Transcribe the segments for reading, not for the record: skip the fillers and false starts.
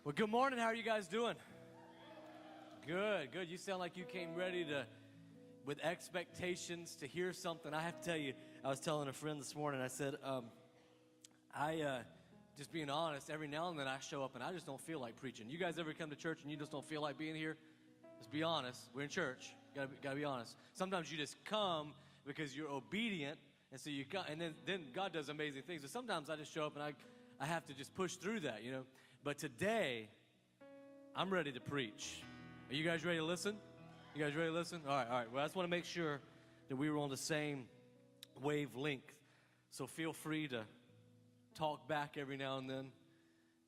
Well, good morning. How are you guys doing? Good. You sound like you came ready with expectations to hear something. I have to tell you, I was telling a friend this morning, I said, just being honest, every now and then I show up and I just don't feel like preaching. You guys ever come to church and you just don't feel like being here? Just be honest. We're in church. Gotta be honest. Sometimes you just come because you're obedient, and so you come, and then God does amazing things. But sometimes I just show up and I have to just push through that, you know. But today, I'm ready to preach. Are you guys ready to listen? You guys ready to listen? All right. Well, I just want to make sure that we were on the same wavelength. So feel free to talk back every now and then.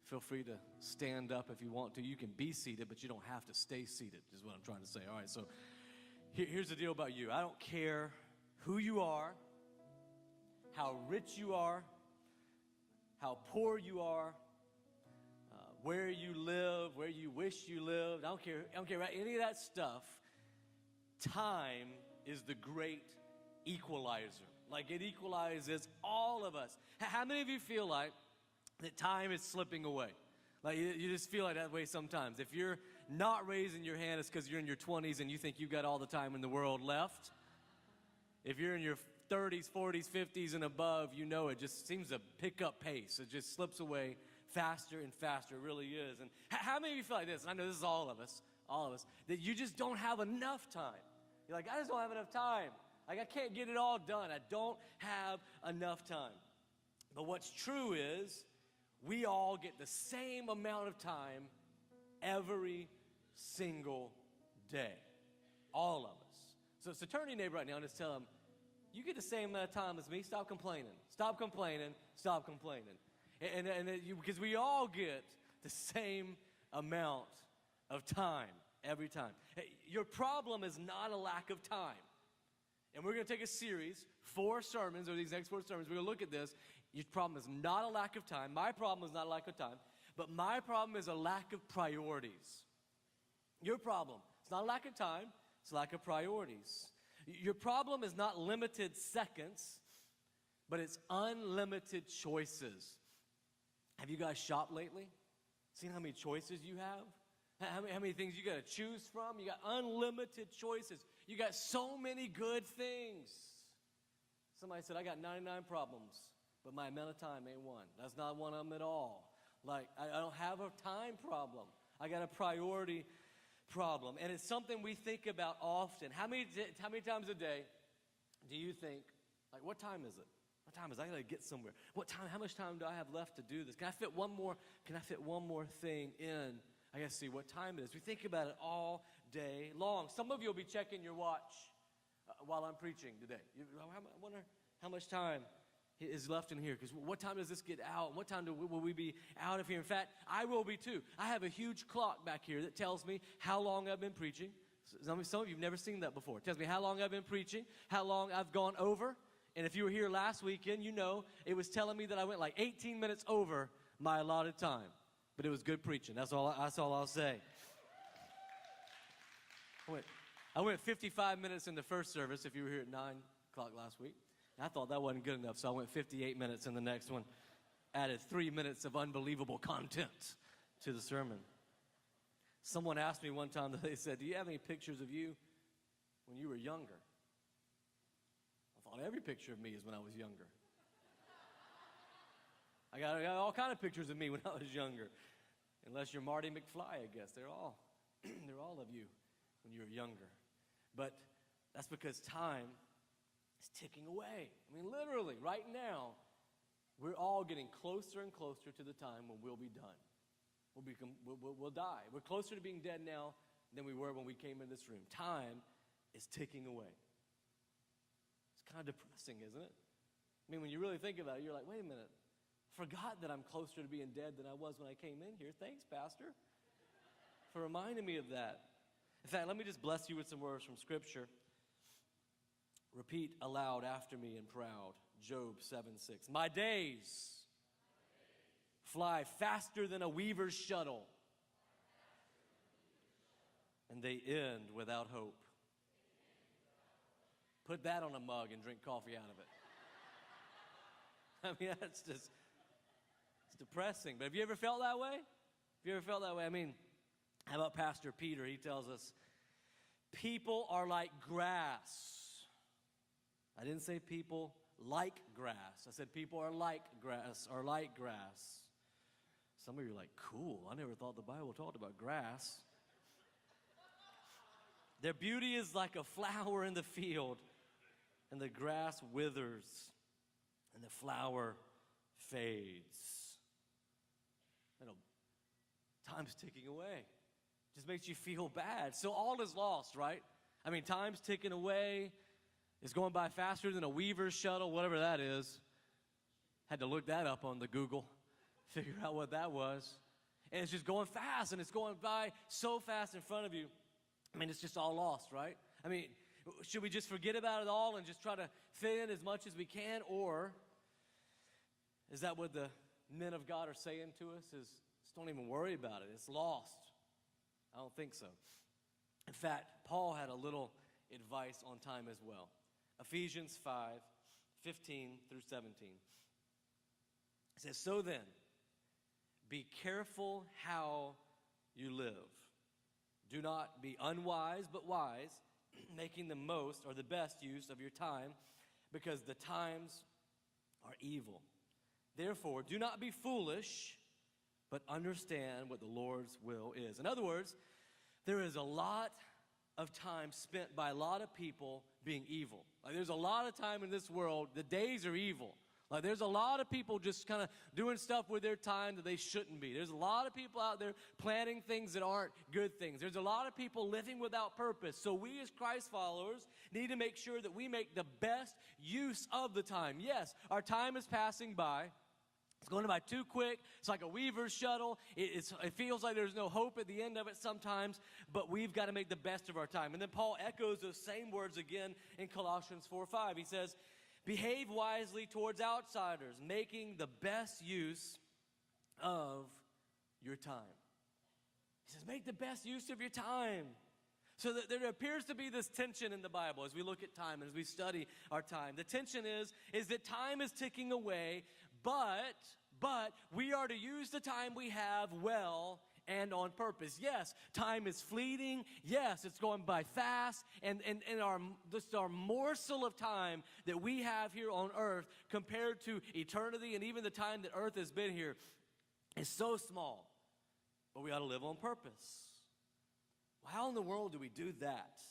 Feel free to stand up if you want to. You can be seated, but you don't have to stay seated, is what I'm trying to say. All right, so here's the deal about you. I don't care who you are, how rich you are, how poor you are, where you live, where you wish you lived. I don't care about any of that stuff. Time is the great equalizer. Like, it equalizes all of us. How many of you feel like that time is slipping away? Like, you just feel like that way sometimes. If you're not raising your hand, it's because you're in your 20s and you think you've got all the time in the world left. If you're in your 30s, 40s, 50s and above, you know it just seems to pick up pace. It just slips away faster and faster. It really is. And how many of you feel like this? And I know this is all of us, that you just don't have enough time. You're like, I just don't have enough time. Like, I can't get it all done. I don't have enough time. But what's true is we all get the same amount of time every single day. All of us. So turn to your neighbor right now and just tell them, you get the same amount of time as me. Stop complaining. Stop complaining. Stop complaining. Because we all get the same amount of time every time. Your problem is not a lack of time. And we're going to take a series, 4 sermons, or these next 4 sermons. We're going to look at this. Your problem is not a lack of time. My problem is not a lack of time. But my problem is a lack of priorities. Your problem, it's not a lack of time. It's a lack of priorities. Your problem is not limited seconds, but it's unlimited choices. Have you guys shopped lately? Seen how many choices you have? How many things you got to choose from? You got unlimited choices. You got so many good things. Somebody said, I got 99 problems, but my amount of time ain't one. That's not one of them at all. Like, I don't have a time problem. I got a priority problem. And it's something we think about often. How many times a day do you think, like, what time is it? What time is it? I got to get somewhere. What time? How much time do I have left to do this? Can I fit one more thing in? I got to see what time it is. We think about it all day long. Some of you will be checking your watch while I'm preaching today. I wonder how much time is left in here, because what time does this get out? What time will we be out of here? In fact, I will be too. I have a huge clock back here that tells me how long I've been preaching. Some of you have never seen that before. It tells me how long I've been preaching, how long I've gone over. And if you were here last weekend, you know it was telling me that I went like 18 minutes over my allotted time. But it was good preaching. That's all I'll say. I went 55 minutes in the first service, if you were here at 9 o'clock last week. I thought that wasn't good enough, so I went 58 minutes in the next one. Added 3 minutes of unbelievable content to the sermon. Someone asked me one time, they said, do you have any pictures of you when you were younger? I thought every picture of me is when I was younger. I got all kind of pictures of me when I was younger. Unless you're Marty McFly, I guess. They're all of you when you were younger. But that's because time is ticking away. I mean, literally, right now, we're all getting closer and closer to the time when we'll be done. We'll die. We're closer to being dead now than we were when we came in this room. Time is ticking away. It's kind of depressing, isn't it? I mean, when you really think about it, you're like, wait a minute. I forgot that I'm closer to being dead than I was when I came in here. Thanks, Pastor, for reminding me of that. In fact, let me just bless you with some words from Scripture. Repeat aloud after me and proud. Job 7:6. My days fly faster than a weaver's shuttle, and they end without hope. Put that on a mug and drink coffee out of it. I mean, that's just, it's depressing. But have you ever felt that way? Have you ever felt that way? I mean, how about Pastor Peter? He tells us, people are like grass. I didn't say people like grass. I said people are like grass, or like grass. Some of you are like, cool, I never thought the Bible talked about grass. Their beauty is like a flower in the field, and the grass withers, and the flower fades. You know, time's ticking away. Just makes you feel bad. So all is lost, right? I mean, time's ticking away. It's going by faster than a Weaver's shuttle, whatever that is. Had to look that up on the Google, figure out what that was. And it's just going fast, and it's going by so fast in front of you. I mean, it's just all lost, right? I mean, should we just forget about it all and just try to fit in as much as we can? Or is that what the men of God are saying to us? Is just don't even worry about it. It's lost. I don't think so. In fact, Paul had a little advice on time as well. Ephesians 5:15 through 17. It says, so then, be careful how you live. Do not be unwise, but wise, making the most or the best use of your time, because the times are evil. Therefore, do not be foolish, but understand what the Lord's will is. In other words, there is a lot of time spent by a lot of people being evil. Like, there's a lot of time in this world, the days are evil. Like, there's a lot of people just kind of doing stuff with their time that they shouldn't be. There's a lot of people out there planning things that aren't good things. There's a lot of people living without purpose. So we as Christ followers need to make sure that we make the best use of the time. Yes, our time is passing by. It's going by too quick. It's like a Weaver's shuttle. It feels like there's no hope at the end of it sometimes, but we've got to make the best of our time. And then Paul echoes those same words again in Colossians 4:5. He says, behave wisely towards outsiders, making the best use of your time. He says, make the best use of your time. So that there appears to be this tension in the Bible as we look at time and as we study our time. The tension is that time is ticking away, but we are to use the time we have well and on purpose. Yes, time is fleeting. Yes, it's going by fast. And our morsel of time that we have here on earth compared to eternity and even the time that earth has been here is so small. But we ought to live on purpose. Well, how in the world do we do that?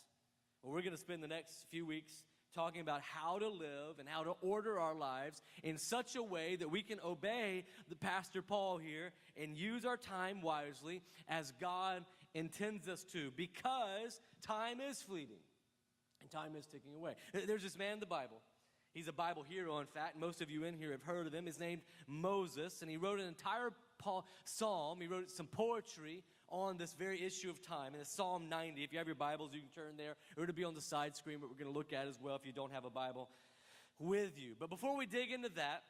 Well, we're going to spend the next few weeks talking about how to live and how to order our lives in such a way that we can obey the Pastor Paul here and use our time wisely as God intends us to, because time is fleeting and time is ticking away. There's this man in the Bible. He's a Bible hero, in fact. Most of you in here have heard of him. His name's Moses, and he wrote an entire psalm. He wrote some poetry on this very issue of time. And it's Psalm 90. If you have your Bibles, you can turn there. Or it'll be on the side screen, but we're going to look at as well if you don't have a Bible with you. But before we dig into that,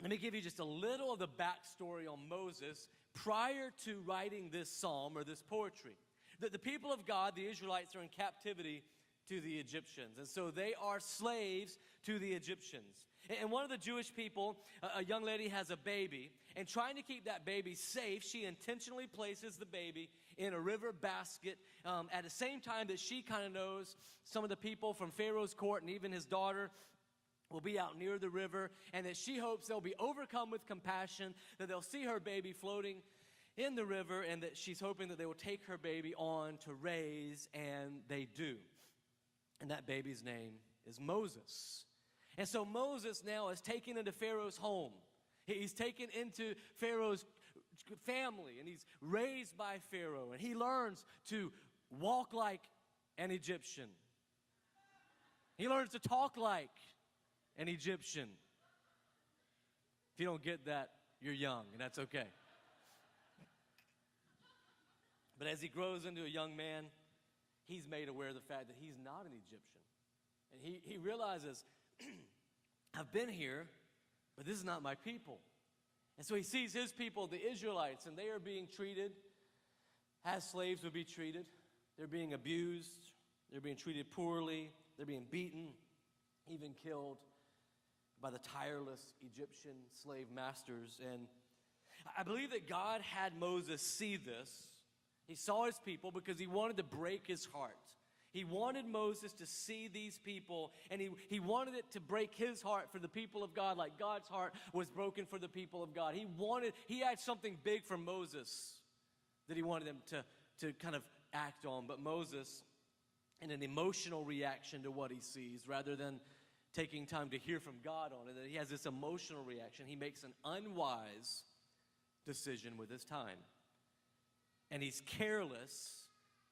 let me give you just a little of the backstory on Moses prior to writing this psalm or this poetry. The people of God, the Israelites, are in captivity to the Egyptians. And so they are slaves to the Egyptians. And one of the Jewish people, a young lady has a baby, and trying to keep that baby safe, she intentionally places the baby in a river basket at the same time that she kind of knows some of the people from Pharaoh's court and even his daughter will be out near the river, and that she hopes they'll be overcome with compassion, that they'll see her baby floating in the river, and that she's hoping that they will take her baby on to raise, and they do. And that baby's name is Moses. And so Moses now is taken into Pharaoh's home. He's taken into Pharaoh's family, and he's raised by Pharaoh, and he learns to walk like an Egyptian. He learns to talk like an Egyptian. If you don't get that, you're young, and that's okay. But as he grows into a young man, he's made aware of the fact that he's not an Egyptian. And he realizes, I've been here, but this is not my people. And so he sees his people, the Israelites, and they are being treated as slaves would be treated. They're being abused. They're being treated poorly. They're being beaten, even killed by the tireless Egyptian slave masters. I believe that God had Moses see this. He saw his people because he wanted to break his heart. He wanted Moses to see these people, and he wanted it to break his heart for the people of God, like God's heart was broken for the people of God. He had something big for Moses that he wanted him to kind of act on. But Moses, in an emotional reaction to what he sees, rather than taking time to hear from God on it, that he has this emotional reaction, he makes an unwise decision with his time. And he's careless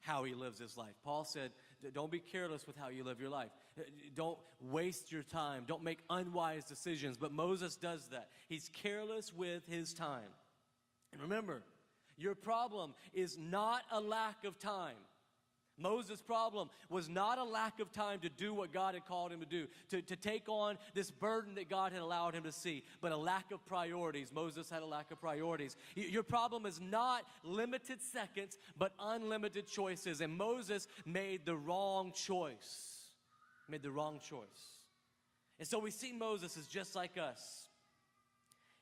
how he lives his life. Paul said, don't be careless with how you live your life. Don't waste your time. Don't make unwise decisions. But Moses does that. He's careless with his time. And remember, your problem is not a lack of time. Moses' problem was not a lack of time to do what God had called him to do, to take on this burden that God had allowed him to see, but a lack of priorities. Moses had a lack of priorities. Your problem is not limited seconds, but unlimited choices. And Moses made the wrong choice. Made the wrong choice. And so we see Moses is just like us.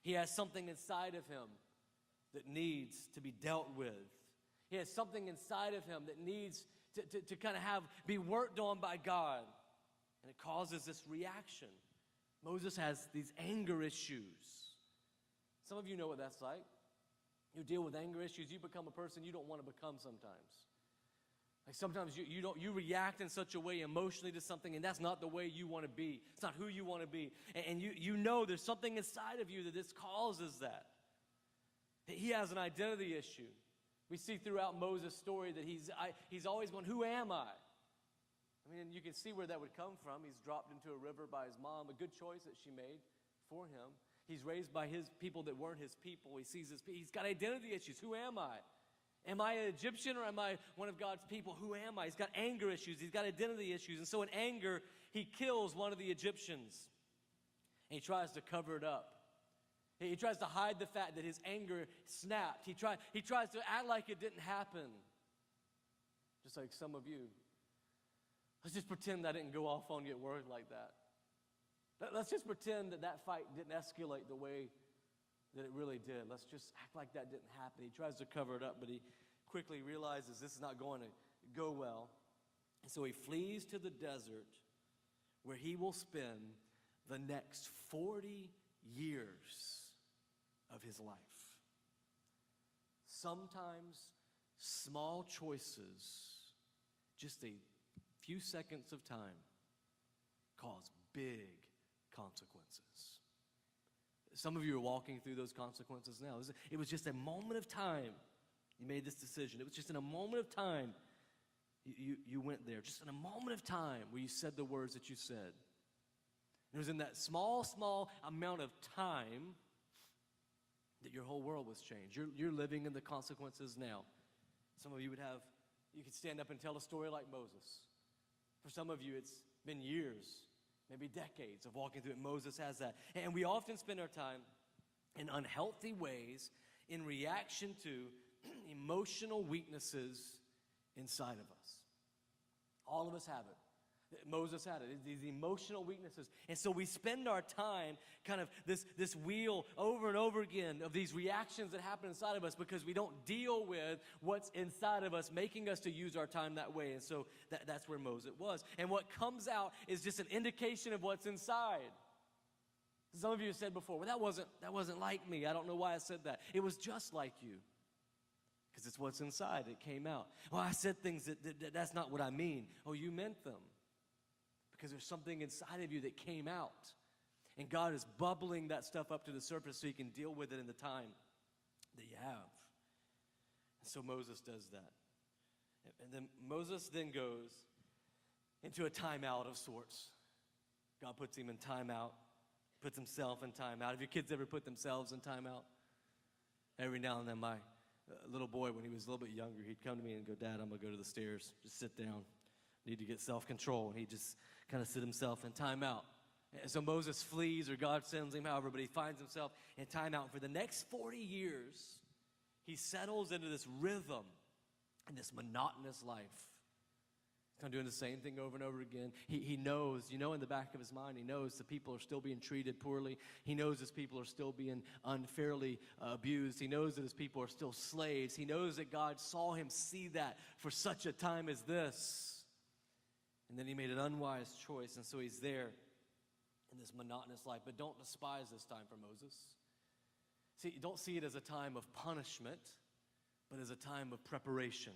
He has something inside of him that needs to be dealt with. He has something inside of him that needs to kind of be worked on by God. And it causes this reaction. Moses has these anger issues. Some of you know what that's like. You deal with anger issues, you become a person you don't want to become sometimes. Like sometimes you react in such a way emotionally to something, and that's not the way you want to be. It's not who you want to be. And you know there's something inside of you that this causes that. He has an identity issue. We see throughout Moses' story that he's always going, who am I? I mean, you can see where that would come from. He's dropped into a river by his mom, a good choice that she made for him. He's raised by his people that weren't his people. He's got identity issues. Who am I? Am I an Egyptian or am I one of God's people? Who am I? He's got anger issues. He's got identity issues. And so in anger, he kills one of the Egyptians. And he tries to cover it up. He tries to hide the fact that his anger snapped. He tries to act like it didn't happen. Just like some of you. Let's just pretend that didn't go off on you at work like that. Let's just pretend that fight didn't escalate the way that it really did. Let's just act like that didn't happen. He tries to cover it up, but he quickly realizes this is not going to go well. And so he flees to the desert where he will spend the next 40 years of his life. Sometimes small choices, just a few seconds of time, cause big consequences. Some of you are walking through those consequences now. It was just a moment of time you made this decision. It was just in a moment of time you went there. Just in a moment of time where you said the words that you said. It was in that small amount of time that your whole world was changed. You're living in the consequences now. Some of you you could stand up and tell a story like Moses. For some of you, it's been years, maybe decades of walking through it. Moses has that. And we often spend our time in unhealthy ways in reaction to emotional weaknesses inside of us. All of us have it. Moses had it, these emotional weaknesses. And so we spend our time kind of this wheel over and over again of these reactions that happen inside of us because we don't deal with what's inside of us, making us to use our time that way. And so that's where Moses was. And what comes out is just an indication of what's inside. Some of you have said before, well, that wasn't like me. I don't know why I said that. It was just like you. Because it's what's inside. It came out. Well, I said things that's not what I mean. Oh, you meant them. Because there's something inside of you that came out. And God is bubbling that stuff up to the surface so you can deal with it in the time that you have. And so Moses does that. And then Moses then goes into a timeout of sorts. God puts him in timeout, puts himself in timeout. Have your kids ever put themselves in timeout? Every now and then my little boy, when he was a little bit younger, he'd come to me and go, Dad, I'm going to go to the stairs. Just sit down. Need to get self-control. And he'd just kind of sit himself in timeout. And so Moses flees, or God sends him, however, but he finds himself in timeout. For the next 40 years, he settles into this rhythm and this monotonous life. I'm doing the same thing over and over again. He knows, in the back of his mind, he knows the people are still being treated poorly. He knows his people are still being unfairly abused. He knows that his people are still slaves. He knows that God saw him see that for such a time as this. And then he made an unwise choice, and so he's there in this monotonous life. But don't despise this time for Moses. See, don't see it as a time of punishment, but as a time of preparation.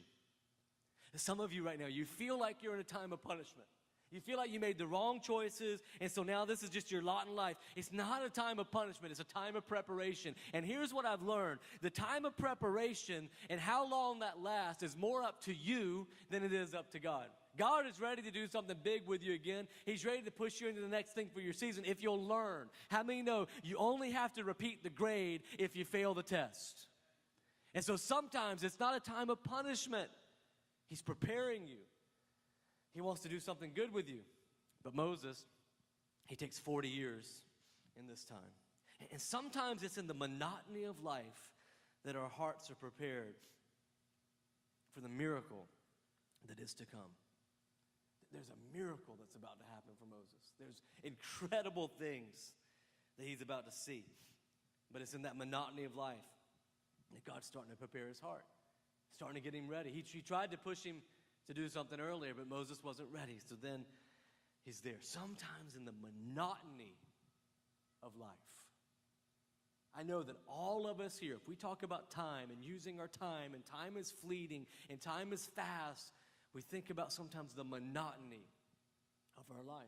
Some of you right now, you feel like you're in a time of punishment. You feel like you made the wrong choices, and so now this is just your lot in life. It's not a time of punishment. It's a time of preparation. And here's what I've learned. The time of preparation and how long that lasts is more up to you than it is up to God. God is ready to do something big with you again. He's ready to push you into the next thing for your season if you'll learn. How many know you only have to repeat the grade if you fail the test? And so sometimes it's not a time of punishment. He's preparing you. He wants to do something good with you. But Moses, he takes 40 years in this time. And sometimes it's in the monotony of life that our hearts are prepared for the miracle that is to come. There's a miracle that's about to happen for Moses. There's incredible things that he's about to see. But it's in that monotony of life that God's starting to prepare his heart. Starting to get him ready. He tried to push him to do something earlier, but Moses wasn't ready. So then he's there. Sometimes in the monotony of life. I know that all of us here, if we talk about time and using our time, and time is fleeting, and time is fast, we think about sometimes the monotony of our life.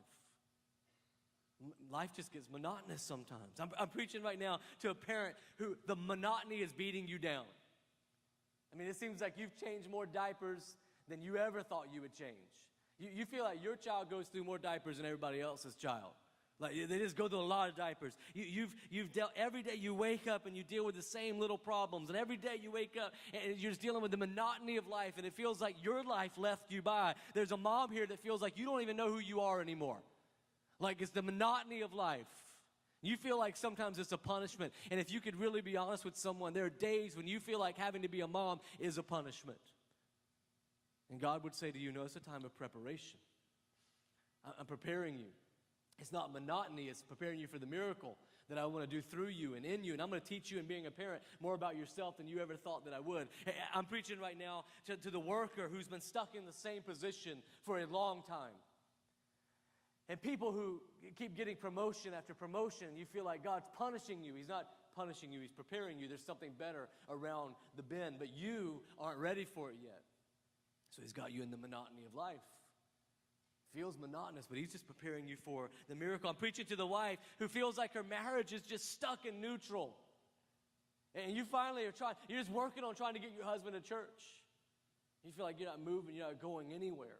Life just gets monotonous sometimes. I'm preaching right now to a parent who the monotony is beating you down. I mean, it seems like you've changed more diapers than you ever thought you would change. You feel like your child goes through more diapers than everybody else's child. Like they just go through a lot of diapers. You've dealt, every day you wake up and you deal with the same little problems. And every day you wake up and you're just dealing with the monotony of life. And it feels like your life left you by. There's a mom here that feels like you don't even know who you are anymore. Like it's the monotony of life. You feel like sometimes it's a punishment. And if you could really be honest with someone, there are days when you feel like having to be a mom is a punishment. And God would say to you, no, it's a time of preparation. I'm preparing you. It's not monotony, it's preparing you for the miracle that I want to do through you and in you. And I'm going to teach you in being a parent more about yourself than you ever thought that I would. I'm preaching right now to the worker who's been stuck in the same position for a long time. And people who keep getting promotion after promotion, you feel like God's punishing you. He's not punishing you, he's preparing you. There's something better around the bend, but you aren't ready for it yet. So he's got you in the monotony of life. Feels monotonous, but he's just preparing you for the miracle. I'm preaching to the wife who feels like her marriage is just stuck in neutral. And you finally are you're just working on trying to get your husband to church. You feel like you're not moving, you're not going anywhere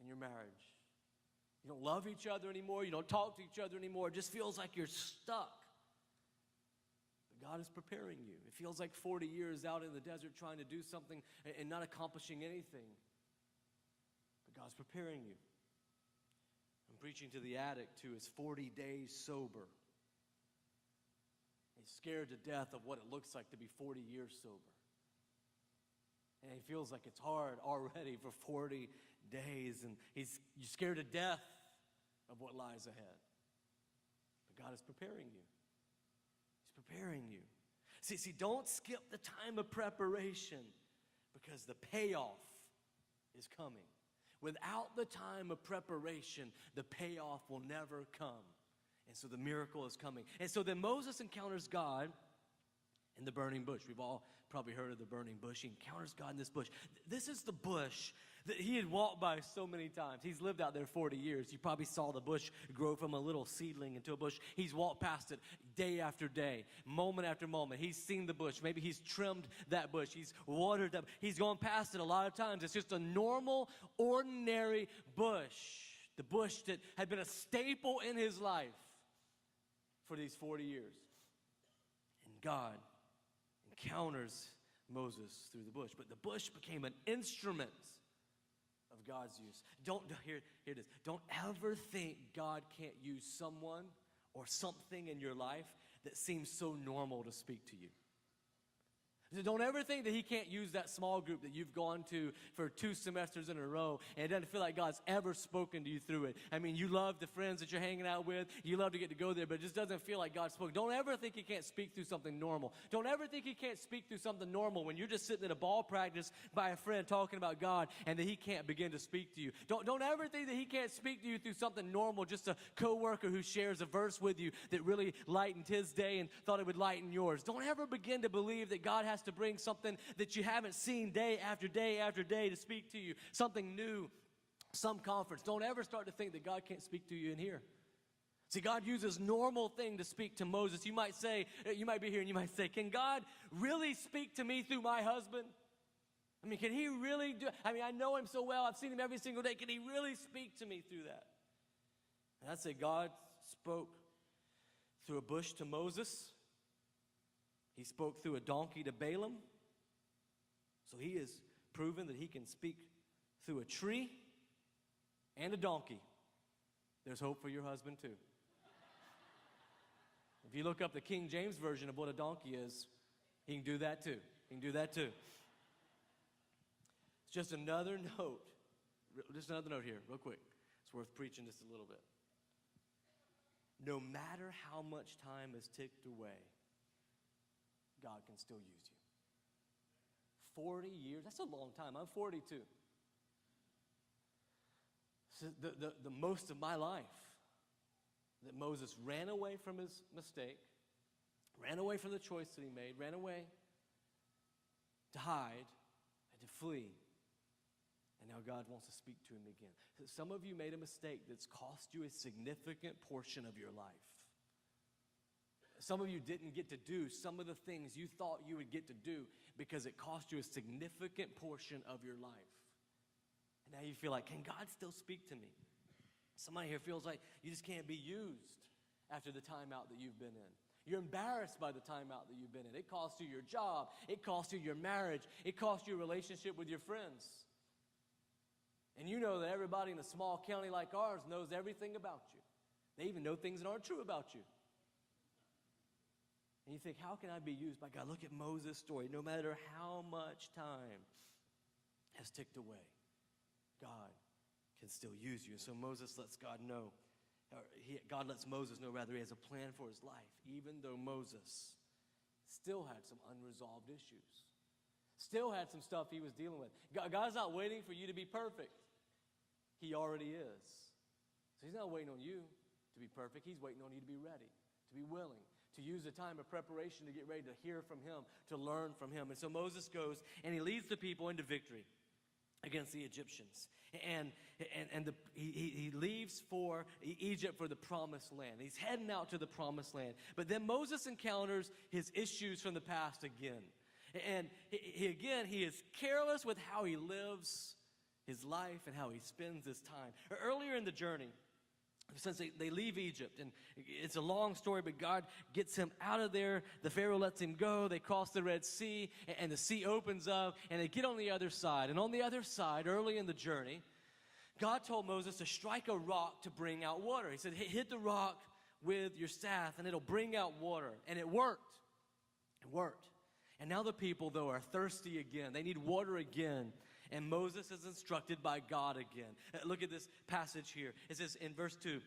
in your marriage. You don't love each other anymore. You don't talk to each other anymore. It just feels like you're stuck. But God is preparing you. It feels like 40 years out in the desert trying to do something and not accomplishing anything. But God's preparing you. I'm preaching to the addict who is 40 days sober. He's scared to death of what it looks like to be 40 years sober. And he feels like it's hard already for 40 days, and you're scared to death of what lies ahead. But God is preparing you. He's preparing you. See, don't skip the time of preparation because the payoff is coming. Without the time of preparation, the payoff will never come. And so the miracle is coming. And so then Moses encounters God in the burning bush. We've all probably heard of the burning bush. He encounters God in this bush. This is the bush that he had walked by so many times. He's lived out there 40 years. You probably saw the bush grow from a little seedling into a bush. He's walked past it day after day, moment after moment. He's seen the bush. Maybe he's trimmed that bush. He's watered that. He's gone past it a lot of times. It's just a normal, ordinary bush. The bush that had been a staple in his life for these 40 years. And God encounters Moses through the bush. But the bush became an instrument of God's use. Here it is. Don't ever think God can't use someone or something in your life that seems so normal to speak to you. So don't ever think that he can't use that small group that you've gone to for 2 semesters in a row, and it doesn't feel like God's ever spoken to you through it. I mean, you love the friends that you're hanging out with. You love to get to go there, but it just doesn't feel like God spoke. Don't ever think he can't speak through something normal. Don't ever think he can't speak through something normal when you're just sitting at a ball practice by a friend talking about God and that he can't begin to speak to you. Don't ever think that he can't speak to you through something normal, just a coworker who shares a verse with you that really lightened his day and thought it would lighten yours. Don't ever begin to believe that God has to bring something that you haven't seen day after day after day to speak to you, something new, some conference. Don't ever start to think that God can't speak to you in here. See, God uses normal thing to speak to Moses. You might be here and you might say, can God really speak to me through my husband? I mean, can he really do? I mean, I know him so well. I've seen him every single day. Can he really speak to me through that? And I'd say God spoke through a bush to Moses. He spoke through a donkey to Balaam. So he has proven that he can speak through a tree and a donkey. There's hope for your husband too. If you look up the King James version of what a donkey is, he can do that too. He can do that too. It's just another note. Just another note here, real quick. It's worth preaching just a little bit. No matter how much time has ticked away, God can still use you. 40 years, that's a long time. I'm 42. So the most of my life that Moses ran away from his mistake, ran away from the choice that he made, ran away to hide and to flee. And now God wants to speak to him again. Some of you made a mistake that's cost you a significant portion of your life. Some of you didn't get to do some of the things you thought you would get to do because it cost you a significant portion of your life. And now you feel like, can God still speak to me? Somebody here feels like you just can't be used after the timeout that you've been in. You're embarrassed by the timeout that you've been in. It cost you your job. It cost you your marriage. It cost you a relationship with your friends. And you know that everybody in a small county like ours knows everything about you. They even know things that aren't true about you. And you think, how can I be used by God? Look at Moses' story. No matter how much time has ticked away, God can still use you. So Moses lets God know, God lets Moses know, rather, he has a plan for his life, even though Moses still had some unresolved issues, still had some stuff he was dealing with. God's not waiting for you to be perfect. He already is. So he's not waiting on you to be perfect. He's waiting on you to be ready, to be willing, to use the time of preparation to get ready to hear from him, to learn from him. And so Moses goes and he leads the people into victory against the Egyptians. And he leaves for Egypt for the promised land. He's heading out to the promised land. But then Moses encounters his issues from the past again. And he is careless with how he lives his life and how he spends his time. Earlier in the journey, since they leave Egypt, and it's a long story, but God gets him out of there. The Pharaoh lets him go. They cross the Red Sea, and the sea opens up, and they get on the other side. And on the other side, early in the journey, God told Moses to strike a rock to bring out water. He said, hit the rock with your staff, and it'll bring out water. And it worked. It worked. And now the people, though, are thirsty again. They need water again. And Moses is instructed by God again. Look at this passage here. It says in verse 2,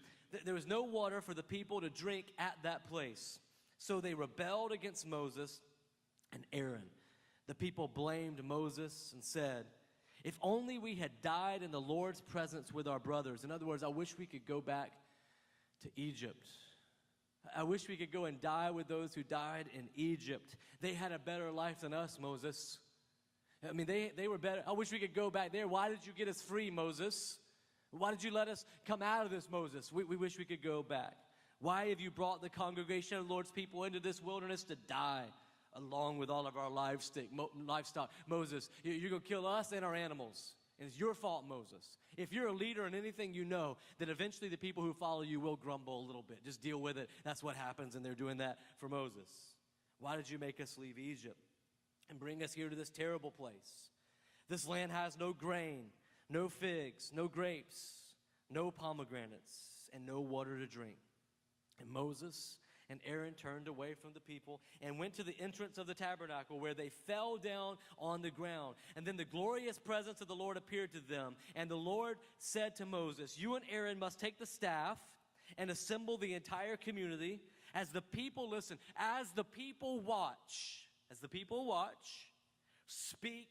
there was no water for the people to drink at that place. So they rebelled against Moses and Aaron. The people blamed Moses and said, if only we had died in the Lord's presence with our brothers. In other words, I wish we could go back to Egypt. I wish we could go and die with those who died in Egypt. They had a better life than us, Moses. I mean, they were better. I wish we could go back there. Why did you get us free, Moses? Why did you let us come out of this, Moses? We wish we could go back. Why have you brought the congregation of the Lord's people into this wilderness to die along with all of our livestock? Moses, you're going to kill us and our animals. And it's your fault, Moses. If you're a leader in anything, you know that eventually the people who follow you will grumble a little bit. Just deal with it. That's what happens, and they're doing that for Moses. Why did you make us leave Egypt and bring us here to this terrible place? This land has no grain, no figs, no grapes, no pomegranates, and no water to drink. And Moses And Aaron turned away from the people and went to the entrance of the tabernacle, where they fell down on the ground. And then the glorious presence of the Lord appeared to them. And the Lord said to Moses, "You and Aaron must take the staff and assemble the entire community. As the people listen, as the people watch, speak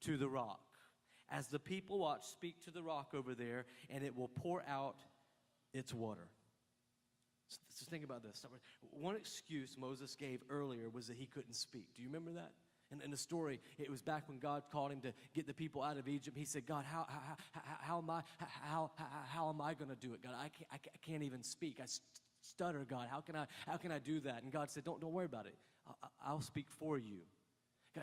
to the rock. As the people watch, speak to the rock over there, and it will pour out its water." So think about this. One excuse Moses gave earlier was that he couldn't speak. Do you remember that? And in the story, it was back when God called him to get the people out of Egypt. He said, "God, how am I going to do it? God, I can't even speak. I stutter. God, how can I do that?" And God said, "Don't worry about it. I'll speak for you."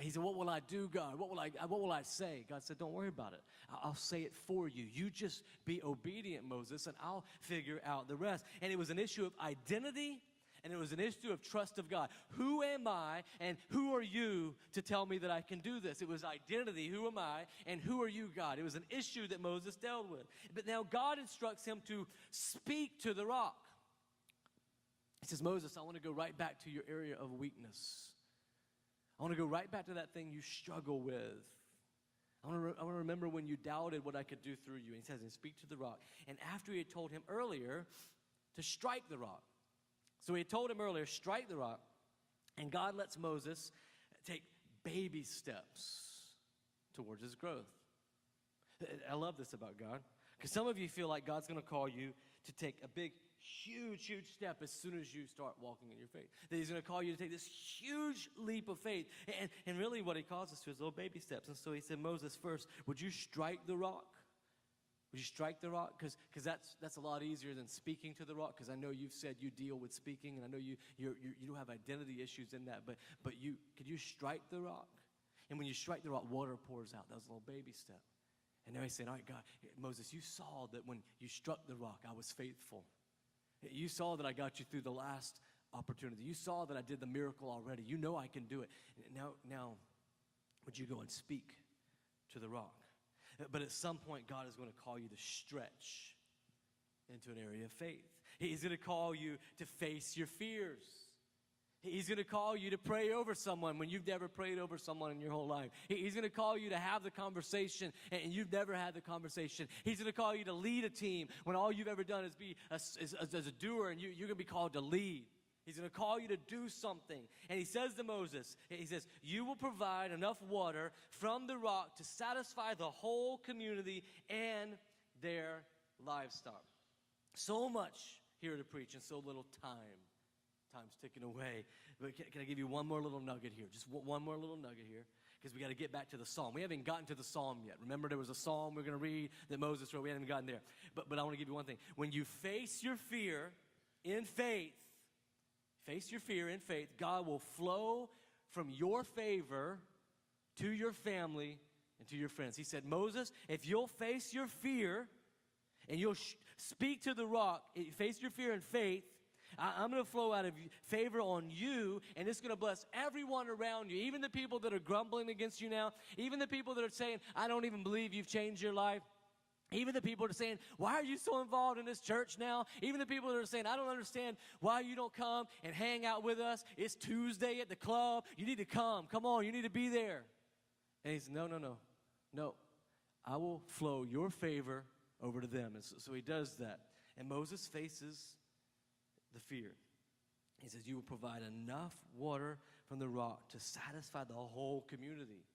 He said, "What will I do, God? What will I say?" God said, "Don't worry about it. I'll say it for you. You just be obedient, Moses, and I'll figure out the rest." And it was an issue of identity, and it was an issue of trust of God. Who am I, and who are you to tell me that I can do this? It was identity. Who am I, and who are you, God? It was an issue that Moses dealt with. But now God instructs him to speak to the rock. He says, "Moses, I want to go right back to your area of weakness. I want to go right back to that thing you struggle with. I want to remember when you doubted what I could do through you." And he says, "Speak to the rock." And after he had told him earlier to strike the rock. So he had told him earlier, strike the rock. And God lets Moses take baby steps towards his growth. I love this about God. Because some of you feel like God's going to call you to take a big, huge step as soon as you start walking in your faith. That he's going to call you to take this huge leap of faith. And really what he calls us to is little baby steps. And so he said, "Moses, first, would you strike the rock? Would you strike the rock? Because that's a lot easier than speaking to the rock. Because I know you've said you deal with speaking, and I know you don't have identity issues in that. But could you strike the rock? And when you strike the rock, water pours out." That was a little baby step. And now he said, "All right, God, Moses, you saw that when you struck the rock, I was faithful. You saw that I got you through the last opportunity. You saw that I did the miracle already. You know I can do it. Now, would you go and speak to the rock?" But at some point, God is going to call you to stretch into an area of faith. He's going to call you to face your fears. He's going to call you to pray over someone when you've never prayed over someone in your whole life. He's going to call you to have the conversation and you've never had the conversation. He's going to call you to lead a team when all you've ever done is be as a doer, and you're going to be called to lead. He's going to call you to do something. And he says to Moses, he says, "You will provide enough water from the rock to satisfy the whole community and their livestock." So much here to preach and so little time. Time's ticking away. But can I give you one more little nugget here? Just one more little nugget here. Because we got to get back to the psalm. We haven't gotten to the psalm yet. Remember, there was a psalm we're going to read that Moses wrote. We haven't gotten there. But I want to give you one thing. When you face your fear in faith, God will flow from your favor to your family and to your friends. He said, "Moses, if you'll face your fear and you'll speak to the rock, face your fear in faith, I'm going to flow out of favor on you, and it's going to bless everyone around you, even the people that are grumbling against you now, even the people that are saying, 'I don't even believe you've changed your life.' Even the people that are saying, 'Why are you so involved in this church now?' Even the people that are saying, 'I don't understand why you don't come and hang out with us. It's Tuesday at the club. You need to come. Come on, you need to be there.'" And he said, No. I will flow your favor over to them. And so he does that. And Moses faces the fear. He says, "You will provide enough water from the rock to satisfy the whole community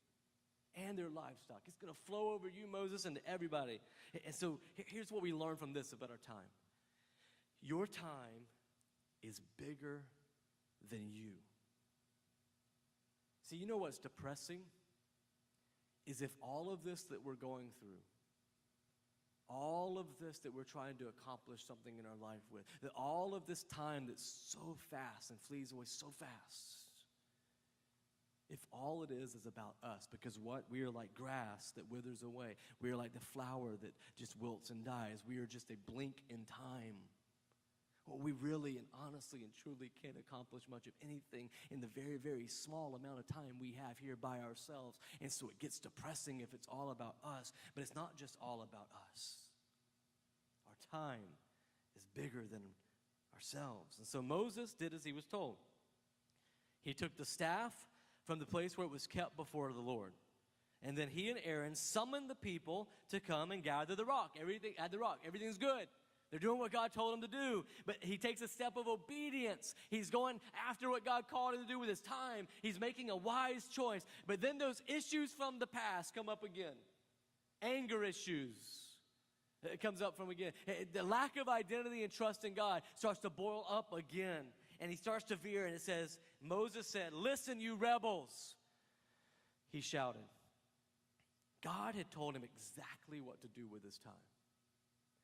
and their livestock." It's going to flow over you, Moses, and to everybody. And so here's what we learn from this about our time. Your time is bigger than you. See, you know what's depressing? Is if all of this that we're going through, all of this that we're trying to accomplish something in our life with, that all of this time that's so fast and flees away so fast, if all it is about us, because what? We are like grass that withers away. We are like the flower that just wilts and dies. We are just a blink in time. Well, we really and honestly and truly can't accomplish much of anything in the very, very small amount of time we have here by ourselves. And so it gets depressing if it's all about us. But it's not just all about us. Our time is bigger than ourselves. And so Moses did as he was told. He took the staff from the place where it was kept before the Lord. And then he and Aaron summoned the people to come and gather the rock. Everything's good. They're doing what God told them to do. But he takes a step of obedience. He's going after what God called him to do with his time. He's making a wise choice. But then those issues from the past come up again. Anger issues. It comes up from again. The lack of identity and trust in God starts to boil up again. And he starts to veer, and it says, Moses said, "Listen, you rebels," he shouted. God had told him exactly what to do with his time.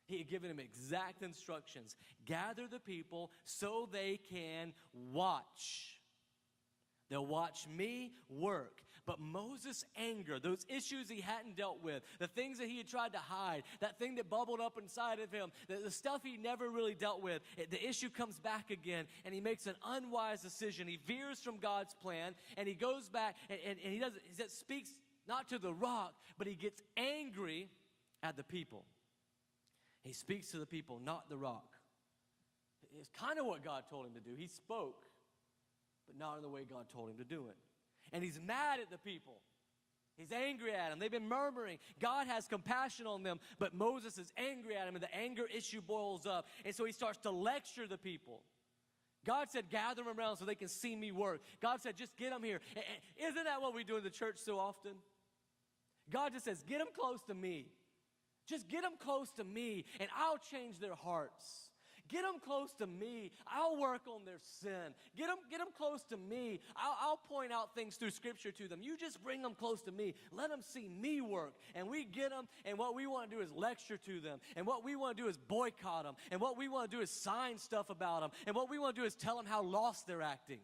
He had given him exact instructions. Gather the people so they can watch. They'll watch me work. But Moses' anger, those issues he hadn't dealt with, the things that he had tried to hide, that thing that bubbled up inside of him, the stuff he never really dealt with, the issue comes back again, and he makes an unwise decision. He veers from God's plan, and he goes back, and he speaks not to the rock, but he gets angry at the people. He speaks to the people, not the rock. It's kind of what God told him to do. He spoke, but not in the way God told him to do it. And he's mad at the people. He's angry at them. They've been murmuring. God has compassion on them, but Moses is angry at him, and the anger issue boils up. And so he starts to lecture the people. God said, gather them around so they can see me work. God said, just get them here. Isn't that what we do in the church so often? God just says, get them close to me. Just get them close to me, and I'll change their hearts. Get them close to me. I'll work on their sin. Get them close to me. I'll point out things through Scripture to them. You just bring them close to me. Let them see me work. And we get them, and what we want to do is lecture to them. And what we want to do is boycott them. And what we want to do is sign stuff about them. And what we want to do is tell them how lost they're acting.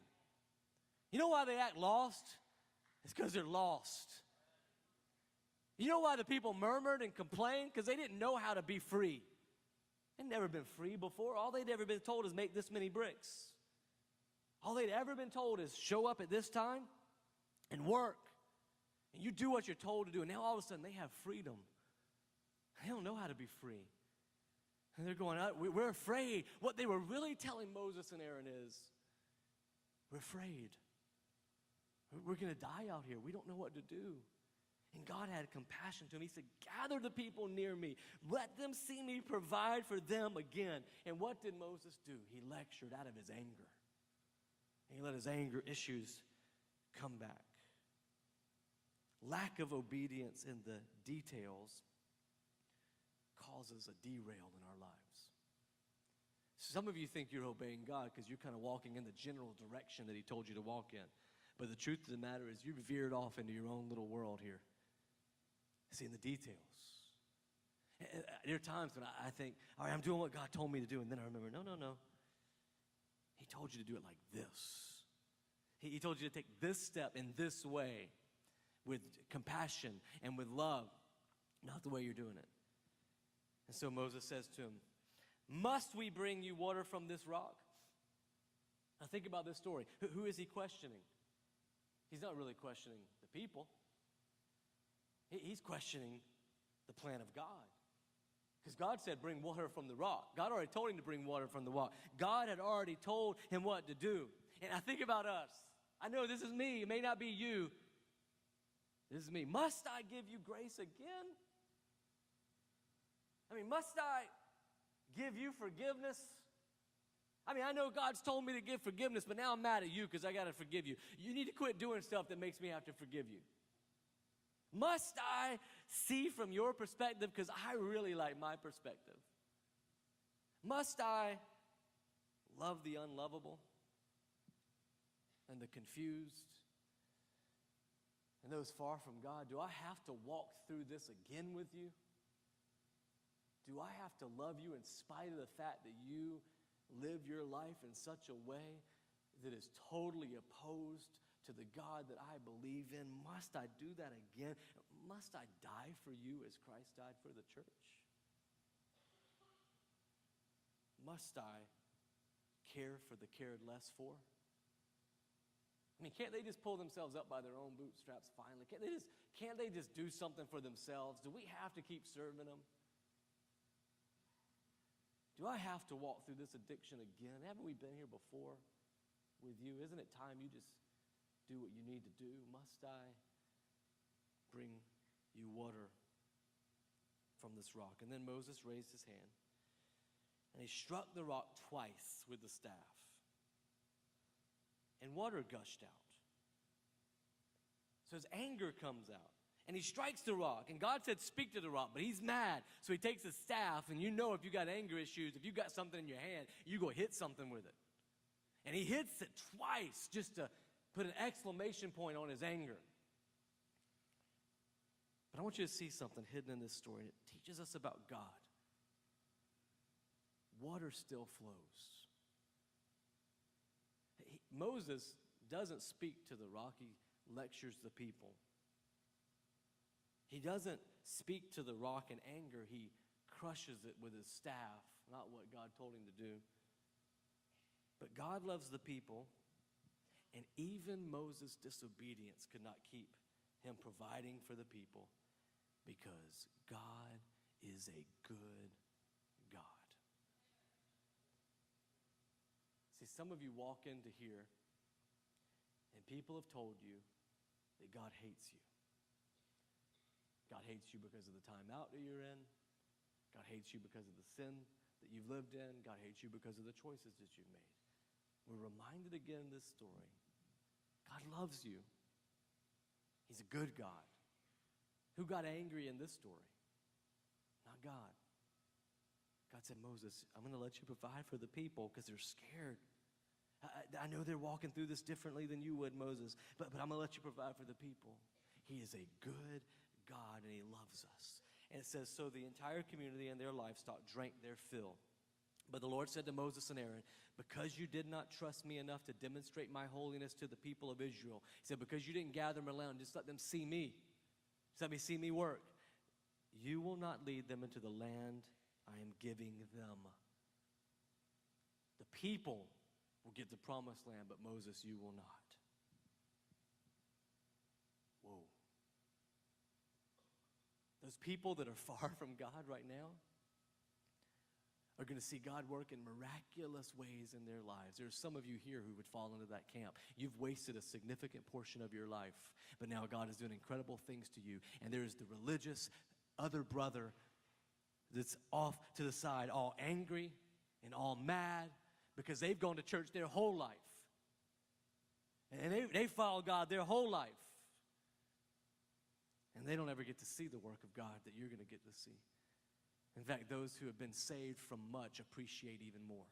You know why they act lost? It's because they're lost. You know why the people murmured and complained? Because they didn't know how to be free. They'd never been free before. All they'd ever been told is make this many bricks. All they'd ever been told is show up at this time and work. And you do what you're told to do. And now all of a sudden they have freedom. They don't know how to be free. And they're going, we're afraid. What they were really telling Moses and Aaron is, we're afraid. We're going to die out here. We don't know what to do. And God had compassion to him. He said, gather the people near me. Let them see me provide for them again. And what did Moses do? He lectured out of his anger. He let his anger issues come back. Lack of obedience in the details causes a derail in our lives. Some of you think you're obeying God because you're kind of walking in the general direction that he told you to walk in. But the truth of the matter is you've veered off into your own little world here. See, in the details. There are times when I think, all right, I'm doing what God told me to do. And then I remember, no. He told you to do it like this. He told you to take this step in this way with compassion and with love, not the way you're doing it. And so Moses says to him, must we bring you water from this rock? Now think about this story. Who is he questioning? He's not really questioning the people. He's questioning the plan of God. Because God said, bring water from the rock. God already told him to bring water from the rock. God had already told him what to do. And I think about us. I know this is me. It may not be you. This is me. Must I give you grace again? Must I give you forgiveness? I know God's told me to give forgiveness, but now I'm mad at you because I got to forgive you. You need to quit doing stuff that makes me have to forgive you. Must I see from your perspective because I really like my perspective? Must I love the unlovable and the confused and those far from God? Do I have to walk through this again with you? Do I have to love you in spite of the fact that you live your life in such a way that is totally opposed to the God that I believe in? Must I do that again? Must I die for you as Christ died for the church? Must I care for the cared less for? Can't they just pull themselves up by their own bootstraps finally? Can't they just do something for themselves? Do we have to keep serving them? Do I have to walk through this addiction again? Haven't we been here before with you? Isn't it time you just do what you need to do? Must I bring you water from this rock? And then Moses raised his hand, and he struck the rock twice with the staff, and water gushed out. So his anger comes out, and he strikes the rock, and God said, speak to the rock, but he's mad. So he takes his staff, and you know if you got anger issues, if you got something in your hand, you go hit something with it. And he hits it twice just to put an exclamation point on his anger. But I want you to see something hidden in this story. It teaches us about God. Water still flows. Moses doesn't speak to the rock. He lectures the people. He doesn't speak to the rock in anger. He crushes it with his staff, not what God told him to do. But God loves the people, and even Moses' disobedience could not keep him providing for the people, because God is a good God. See, some of you walk into here, and people have told you that God hates you. God hates you because of the time out that you're in. God hates you because of the sin that you've lived in. God hates you because of the choices that you've made. We're reminded again in this story, God loves you. He's a good God. Who got angry in this story? Not God. God said, Moses, I'm going to let you provide for the people because they're scared. I know they're walking through this differently than you would, Moses, but I'm going to let you provide for the people. He is a good God, and he loves us. And it says, so the entire community and their livestock drank their fill. But the Lord said to Moses and Aaron, because you did not trust me enough to demonstrate my holiness to the people of Israel, he said, because you didn't gather them around, just let them see me. Just let me see me work. You will not lead them into the land I am giving them. The people will get the promised land, but Moses, you will not. Whoa. Those people that are far from God right now are going to see God work in miraculous ways in their lives. There's some of you here who would fall into that camp. You've wasted a significant portion of your life, but now God is doing incredible things to you. And there's the religious other brother that's off to the side, all angry and all mad because they've gone to church their whole life. And they follow God their whole life. And they don't ever get to see the work of God that you're going to get to see. In fact, those who have been saved from much appreciate even more.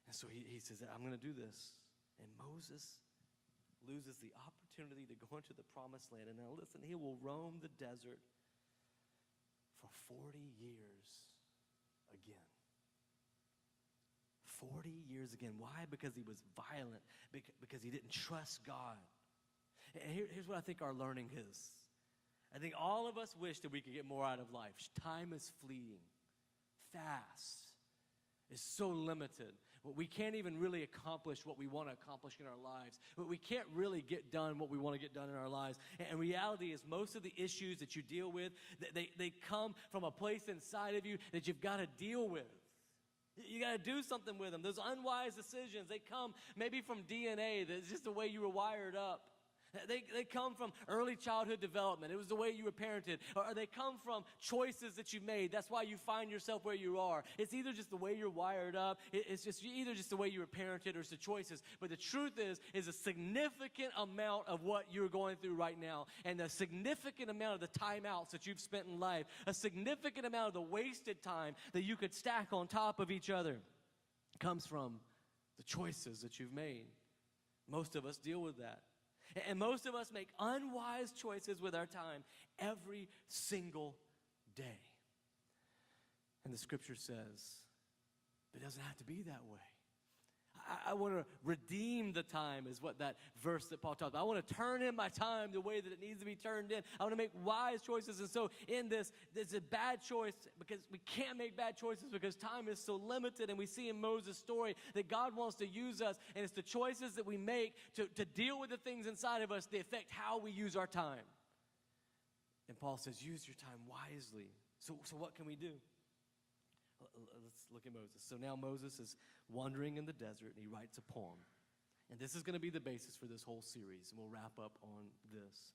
And so he says, I'm going to do this. And Moses loses the opportunity to go into the promised land. And now listen, he will roam the desert for 40 years again. 40 years again. Why? Because he was violent. Because he didn't trust God. And here's what I think our learning is. I think all of us wish that we could get more out of life. Time is fleeting, fast. It's so limited. We can't even really accomplish what we want to accomplish in our lives. We can't really get done what we want to get done in our lives. And reality is most of the issues that you deal with, they come from a place inside of you that you've got to deal with. You got to do something with them. Those unwise decisions, they come maybe from DNA. That's just the way you were wired up. They come from early childhood development. It was the way you were parented. Or they come from choices that you made. That's why you find yourself where you are. It's either just the way you're wired up. It's just either just the way you were parented or it's the choices. But the truth is a significant amount of what you're going through right now and a significant amount of the timeouts that you've spent in life, a significant amount of the wasted time that you could stack on top of each other comes from the choices that you've made. Most of us deal with that. And most of us make unwise choices with our time every single day. And the scripture says, it doesn't have to be that way. I want to redeem the time is what that verse that Paul talks about. I want to turn in my time the way that it needs to be turned in. I want to make wise choices. And so in this, there's a bad choice because we can't make bad choices because time is so limited. And we see in Moses' story that God wants to use us. And it's the choices that we make to deal with the things inside of us that affect how we use our time. And Paul says, use your time wisely. So what can we do? Let's look at Moses. So now Moses is wandering in the desert, and he writes a poem. And this is going to be the basis for this whole series, and we'll wrap up on this.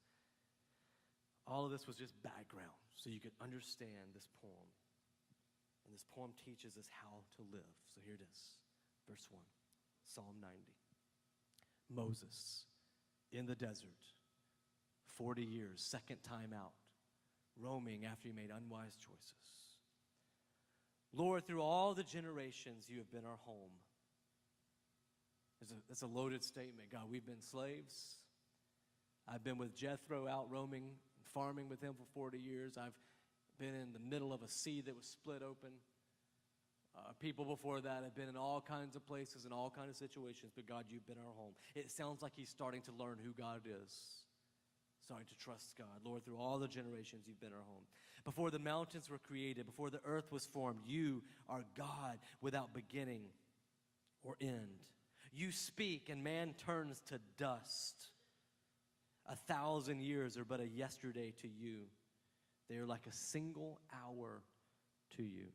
All of this was just background, so you could understand this poem. And this poem teaches us how to live. So here it is, verse 1, Psalm 90. Moses in the desert, 40 years, second time out, roaming after he made unwise choices. Lord, through all the generations, you have been our home. That's a loaded statement. God, we've been slaves. I've been with Jethro out roaming, farming with him for 40 years. I've been in the middle of a sea that was split open. People before that have been in all kinds of places and all kinds of situations, but God, you've been our home. It sounds like he's starting to learn who God is, starting to trust God. Lord, through all the generations, you've been our home. Before the mountains were created, before the earth was formed, you are God without beginning or end. You speak, and man turns to dust. 1,000 years are but a yesterday to you. They are like a single hour to you.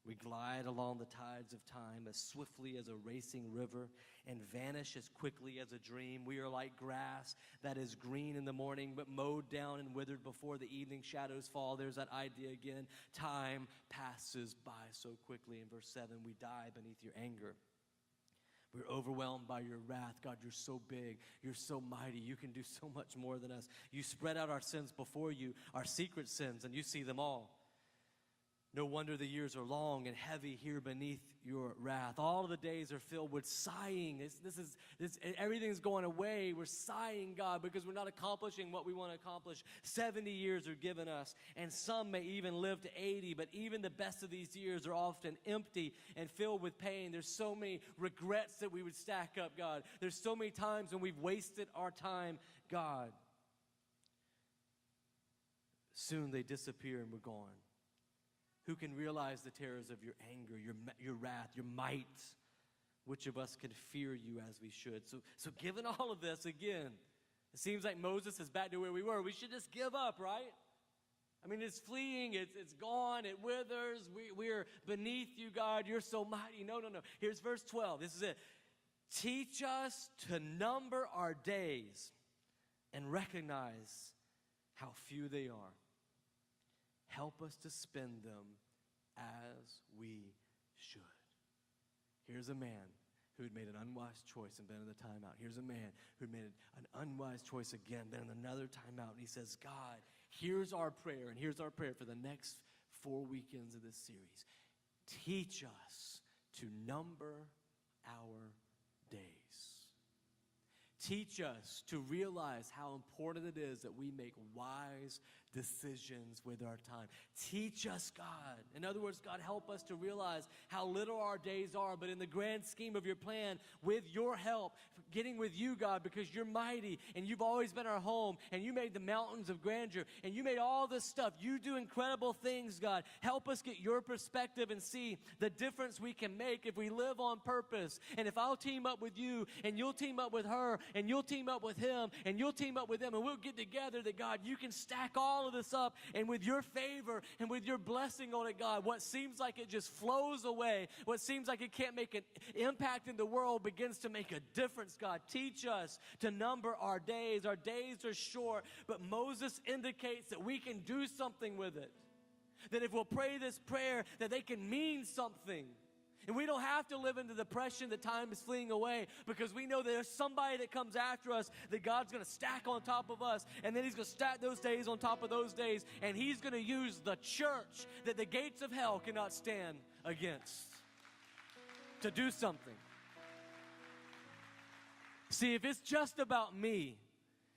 We glide along the tides of time as swiftly as a racing river and vanish as quickly as a dream. We are like grass that is green in the morning but mowed down and withered before the evening shadows fall. There's that idea again. Time passes by so quickly. In verse 7, we die beneath your anger. We're overwhelmed by your wrath. God, you're so big. You're so mighty. You can do so much more than us. You spread out our sins before you, our secret sins, and you see them all. No wonder the years are long and heavy here beneath your wrath. All of the days are filled with sighing. Everything's going away. We're sighing, God, because we're not accomplishing what we want to accomplish. 70 years are given us, and some may even live to 80, but even the best of these years are often empty and filled with pain. There's so many regrets that we would stack up, God. There's so many times when we've wasted our time, God. Soon they disappear and we're gone. Who can realize the terrors of your anger, your wrath, your might? Which of us can fear you as we should? So given all of this, again, it seems like Moses is back to where we were. We should just give up, right? I mean, it's fleeing, it's gone, it withers. We're beneath you, God. You're so mighty. No. Here's verse 12. This is it. Teach us to number our days and recognize how few they are. Help us to spend them as we should. Here's a man who had made an unwise choice and been in the timeout. Here's a man who made an unwise choice again, been in another timeout. And he says, God, here's our prayer, and here's our prayer for the next 4 weekends of this series. Teach us to number our days. Teach us to realize how important it is that we make wise decisions with our time. Teach us, God. In other words, God, help us to realize how little our days are, but in the grand scheme of your plan, with your help, getting with you, God, because you're mighty and you've always been our home and you made the mountains of grandeur and you made all this stuff. You do incredible things, God. Help us get your perspective and see the difference we can make if we live on purpose. And if I'll team up with you and you'll team up with her and you'll team up with him and you'll team up with them and we'll get together, that God, you can stack all of this up, and with your favor and with your blessing on it, God, what seems like it just flows away, what seems like it can't make an impact in the world begins to make a difference, God. Teach us to number our days. Our days are short, but Moses indicates that we can do something with it. That if we'll pray this prayer, that they can mean something. And we don't have to live in the depression that time is fleeing away, because we know there's somebody that comes after us that God's going to stack on top of us, and then he's going to stack those days on top of those days, and he's going to use the church that the gates of hell cannot stand against to do something. See, if it's just about me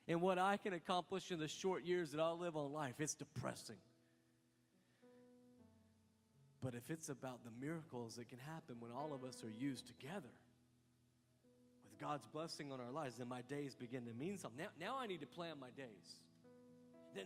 and what I can accomplish in the short years that I'll live on life, it's depressing. But if it's about the miracles that can happen when all of us are used together with God's blessing on our lives, then my days begin to mean something. Now I need to plan my days.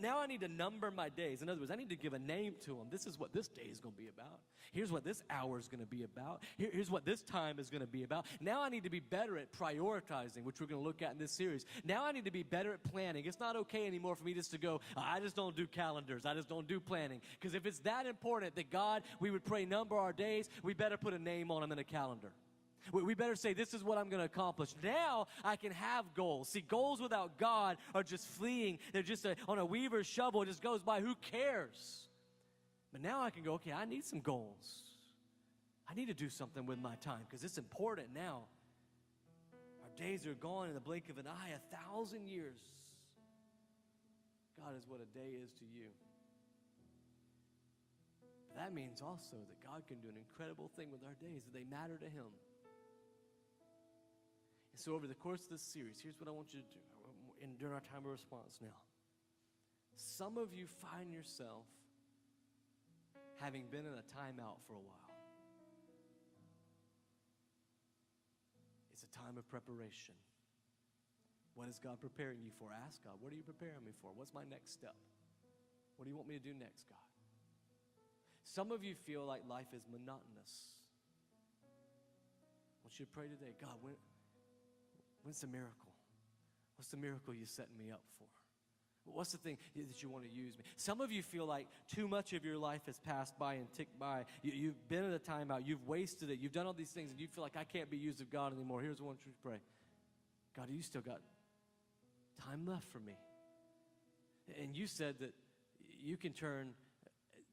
Now I need to number my days. In other words, I need to give a name to them. This is what this day is going to be about. Here's what this hour is going to be about. Here's what this time is going to be about. Now I need to be better at prioritizing, which we're going to look at in this series. Now I need to be better at planning. It's not okay anymore for me just to go, I just don't do calendars. I just don't do planning. Because if it's that important that God, we would pray number our days, we better put a name on them in a calendar. We better say, this is what I'm going to accomplish. Now I can have goals. See, goals without God are just fleeting. They're just on a weaver's shovel. It just goes by. Who cares? But now I can go, okay, I need some goals. I need to do something with my time because it's important now. Our days are gone in the blink of an eye, 1,000 years. God is what a day is to you. But that means also that God can do an incredible thing with our days, that they matter to Him. And so over the course of this series, here's what I want you to do during our time of response now. Some of you find yourself having been in a timeout for a while. It's a time of preparation. What is God preparing you for? Ask God, what are you preparing me for? What's my next step? What do you want me to do next, God? Some of you feel like life is monotonous. I want you to pray today, God, when's the miracle? What's the miracle you're setting me up for? What's the thing that you want to use me? Some of you feel like too much of your life has passed by and ticked by. You've been at a timeout. You've wasted it. You've done all these things, and you feel like I can't be used of God anymore. Here's what I want you to pray. God, you still got time left for me. And you said that you can turn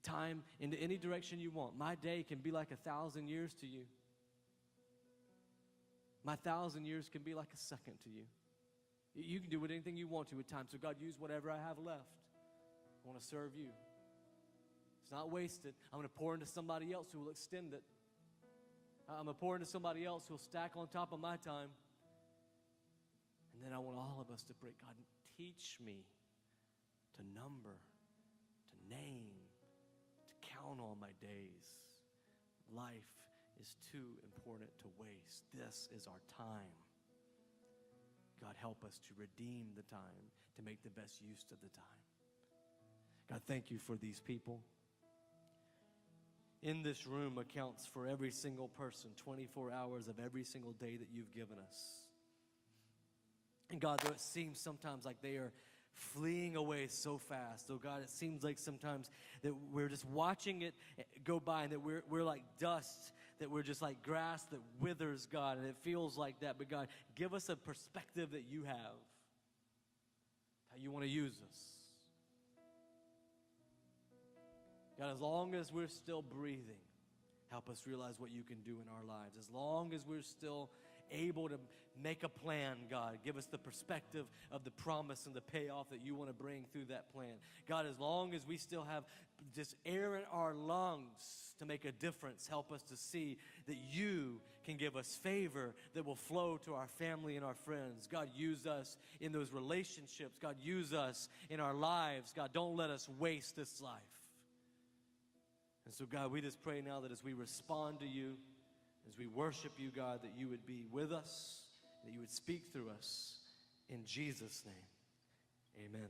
time into any direction you want. My day can be like 1,000 years to you. My 1,000 years can be like a second to you. You can do anything you want to with time. So God, use whatever I have left. I want to serve you. It's not wasted. I'm going to pour into somebody else who will extend it. I'm going to pour into somebody else who will stack on top of my time. And then I want all of us to pray, God, teach me to number, to name, to count on my days. Life is too important to waste. This is our time. God, help us to redeem the time, to make the best use of the time. God, thank you for these people. In this room accounts for every single person, 24 hours of every single day that you've given us. And God, though it seems sometimes like they are fleeing away so fast. Though God, it seems like sometimes that we're just watching it go by and that we're like dust, that we're just like grass that withers, God, and it feels like that. But God, give us a perspective that you have, how you want to use us. God, as long as we're still breathing, help us realize what you can do in our lives. As long as we're still able to make a plan, God, give us the perspective of the promise and the payoff that you want to bring through that plan. God, as long as we still have just air in our lungs to make a difference, help us to see that you can give us favor that will flow to our family and our friends. God, use us in those relationships. God, use us in our lives. God, don't let us waste this life. And so, God, we just pray now that as we respond to you, as we worship you, God, that you would be with us, that you would speak through us. In Jesus' name, amen.